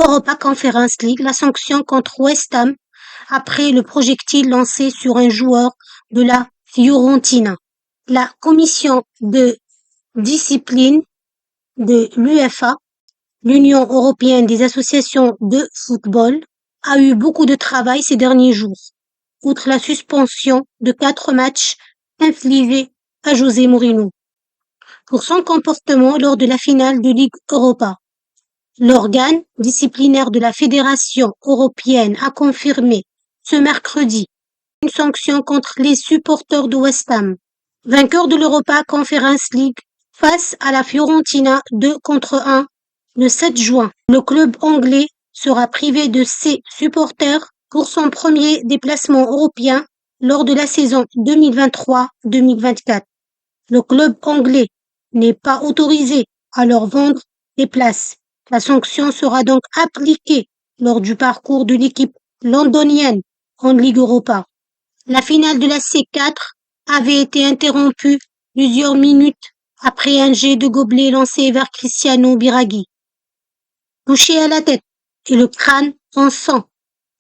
Europa Conference League, la sanction contre West Ham après le projectile lancé sur un joueur de la Fiorentina. La commission de discipline de l'UEFA, l'Union européenne des associations de football, a eu beaucoup de travail ces derniers jours, outre la suspension de 4 matchs infligés à José Mourinho pour son comportement lors de la finale de Ligue Europa. L'organe disciplinaire de la Fédération européenne a confirmé ce mercredi une sanction contre les supporters de West Ham, vainqueur de l'Europa Conference League face à la Fiorentina 2-1 le 7 juin. Le club anglais sera privé de ses supporters pour son premier déplacement européen lors de la saison 2023-2024. Le club anglais n'est pas autorisé à leur vendre des places. La sanction sera donc appliquée lors du parcours de l'équipe londonienne en Ligue Europa. La finale de la C4 avait été interrompue plusieurs minutes après un jet de gobelet lancé vers Cristiano Biraghi. Touché à la tête et le crâne en sang,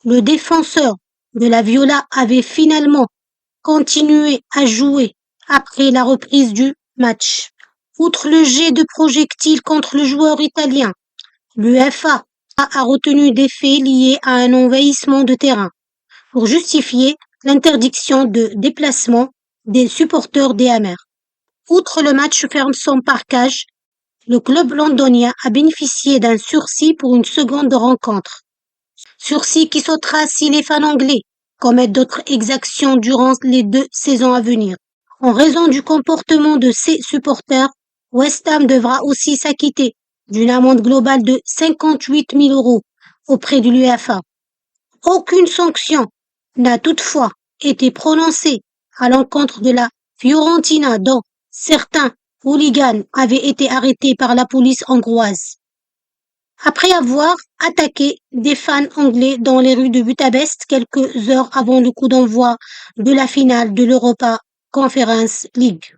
le défenseur de la Viola avait finalement continué à jouer après la reprise du match. Outre le jet de projectiles contre le joueur italien, l'UEFA a retenu des faits liés à un envahissement de terrain pour justifier l'interdiction de déplacement des supporters des Hammers. Outre le match ferme son parquage, le club londonien a bénéficié d'un sursis pour une seconde rencontre. Sursis qui sautera si les fans anglais commettent d'autres exactions durant les 2 saisons à venir. En raison du comportement de ses supporters, West Ham devra aussi s'acquitter d'une amende globale de 58 000 € auprès de l'UEFA. Aucune sanction n'a toutefois été prononcée à l'encontre de la Fiorentina dont certains hooligans avaient été arrêtés par la police hongroise après avoir attaqué des fans anglais dans les rues de Budapest quelques heures avant le coup d'envoi de la finale de l'Europa Conference League.